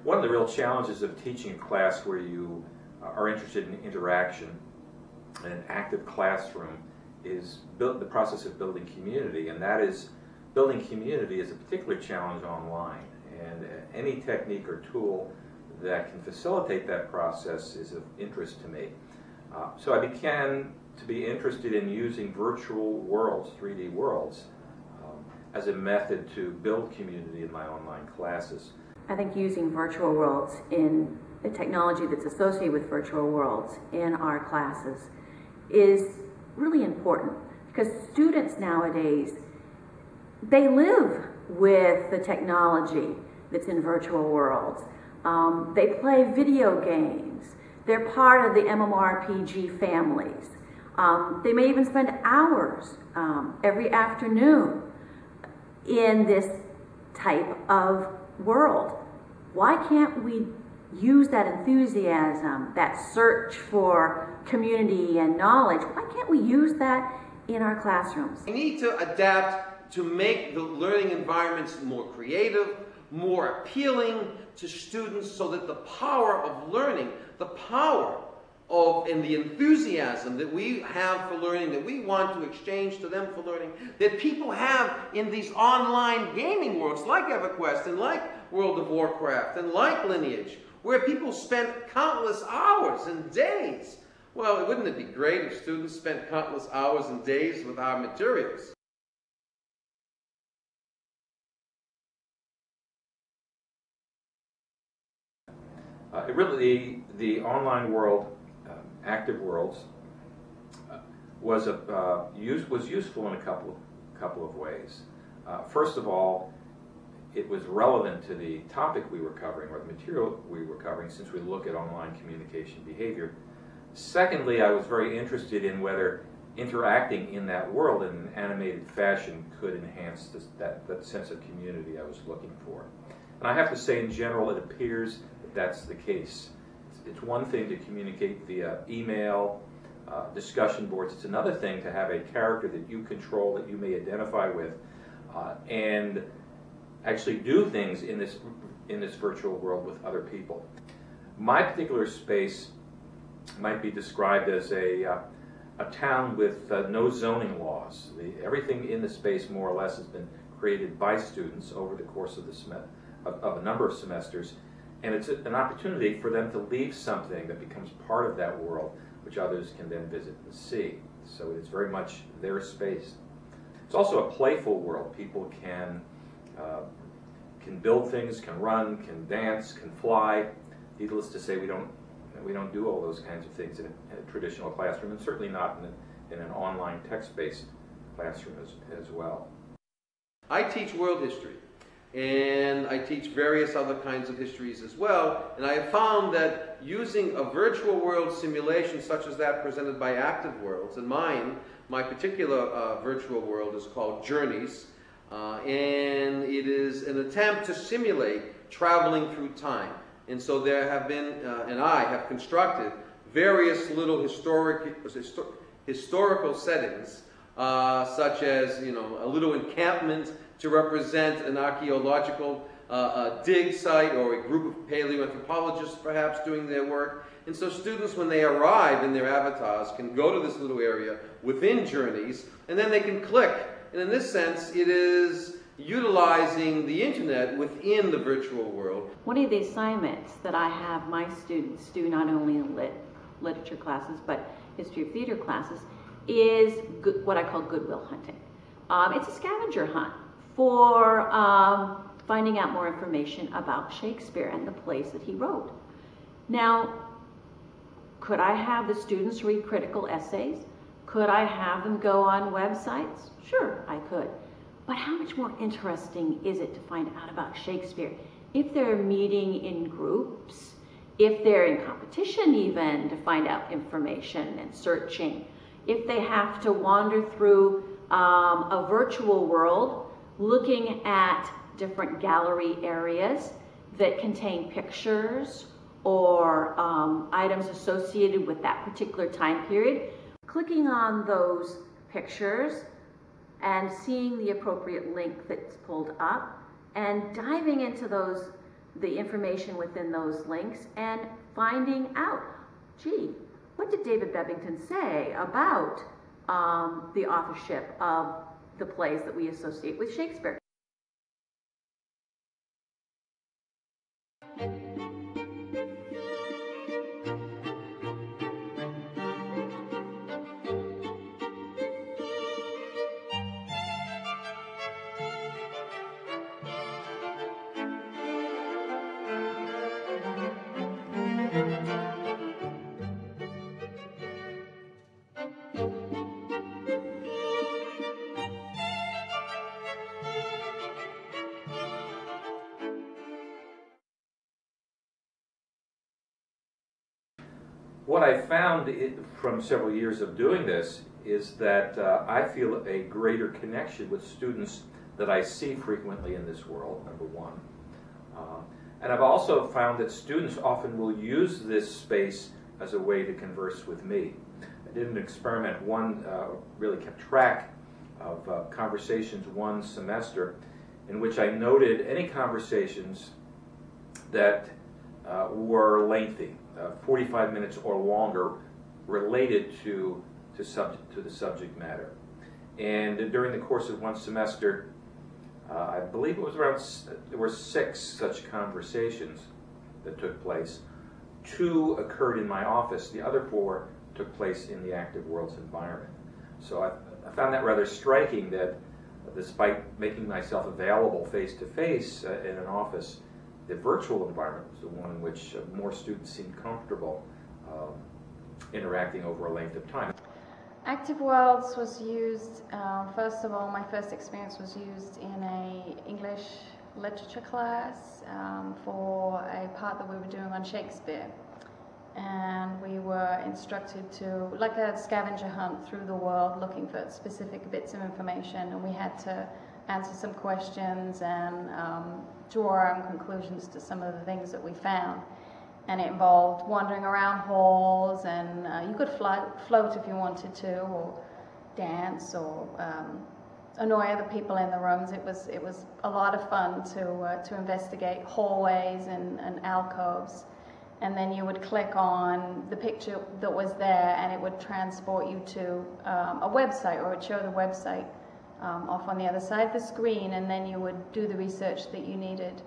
One of the real challenges of teaching a class where you are interested in interaction in an active classroom is the process of building community, and that is, building community is a particular challenge online, and any technique or tool that can facilitate that process is of interest to me. So I began to be interested in using virtual worlds, 3D worlds, as a method to build community in my online classes. I think using virtual worlds in the technology that's associated with virtual worlds in our classes is really important, because students nowadays, they live with the technology that's in virtual worlds. They play video games. They're part of the MMORPG families. They may even spend hours every afternoon in this type of world. Why can't we use that enthusiasm, that search for community and knowledge? Why can't we use that in our classrooms? We need to adapt to make the learning environments more creative, more appealing to students, so that the power of learning, the power of and the enthusiasm that we have for learning, that we want to exchange to them for learning, that people have in these online gaming worlds like EverQuest and like World of Warcraft and like Lineage, where people spend countless hours and days. Well, wouldn't it be great if students spent countless hours and days with our materials? The online world, active worlds, was useful in a couple of ways. First of all, it was relevant to the topic we were covering, or the material we were covering, since we look at online communication behavior. Secondly, I was very interested in whether interacting in that world in an animated fashion could enhance that sense of community I was looking for. And I have to say, in general, it appears that that's the case. It's one thing to communicate via email, discussion boards. It's another thing to have a character that you control, that you may identify with, and actually do things in this virtual world with other people. My particular space might be described as a town with no zoning laws. Everything in the space, more or less, has been created by students over the course of a number of semesters, and it's an opportunity for them to leave something that becomes part of that world, which others can then visit and see. So it's very much their space. It's also a playful world. People can build things, can run, can dance, can fly. Needless to say, we don't do all those kinds of things in a traditional classroom, and certainly not in an online text-based classroom as well. I teach world history, and I teach various other kinds of histories as well, and I have found that using a virtual world simulation such as that presented by Active Worlds, and my particular virtual world is called Journeys, and it is an attempt to simulate traveling through time. And so there have been, and I have constructed various little historical settings, such as, a little encampment to represent an archaeological dig site, or a group of paleoanthropologists perhaps doing their work. And so students, when they arrive in their avatars, can go to this little area within Journeys, and then they can click. And in this sense, it is utilizing the internet within the virtual world. One of the assignments that I have my students do, not only in literature classes, but history of theater classes, is what I call goodwill hunting. It's a scavenger hunt for finding out more information about Shakespeare and the plays that he wrote. Now, could I have the students read critical essays? Could I have them go on websites? Sure, I could. But how much more interesting is it to find out about Shakespeare if they're meeting in groups, if they're in competition even to find out information and searching, if they have to wander through a virtual world looking at different gallery areas that contain pictures or items associated with that particular time period, clicking on those pictures and seeing the appropriate link that's pulled up and diving into those the information within those links and finding out, gee, what did David Bebbington say about the authorship of the plays that we associate with Shakespeare? What I found from several years of doing this is that I feel a greater connection with students that I see frequently in this world, number one. And I've also found that students often will use this space as a way to converse with me. I did an experiment, really kept track of conversations one semester, in which I noted any conversations that were lengthy, 45 minutes or longer, related to the subject matter. And during the course of one semester, I believe it was there were 6 such conversations that took place. 2 occurred in my office. The other 4 took place in the active worlds environment. So I found that rather striking, that despite making myself available face-to-face in an office, the virtual environment was the one in which more students seemed comfortable interacting over a length of time. Active Worlds was used, first of all, my first experience was used in a English literature class for a part that we were doing on Shakespeare. And we were instructed to, like a scavenger hunt through the world, looking for specific bits of information, and we had to answer some questions and draw our own conclusions to some of the things that we found. And it involved wandering around halls, and you could float if you wanted to, or dance, or annoy other people in the rooms. It was a lot of fun to investigate hallways and alcoves. And then you would click on the picture that was there, and it would transport you to a website, or it would show the website off on the other side of the screen, and then you would do the research that you needed.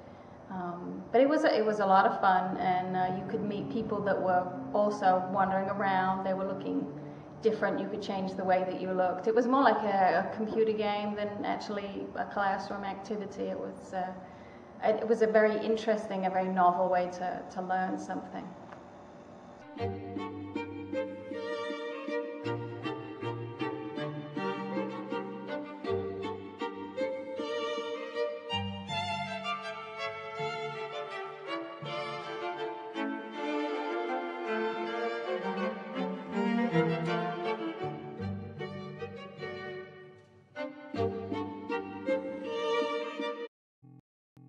But it was a lot of fun, and you could meet people that were also wandering around. They were looking different. You could change the way that you looked. It was more like a computer game than actually a classroom activity. It was a very interesting, a very novel way to learn something.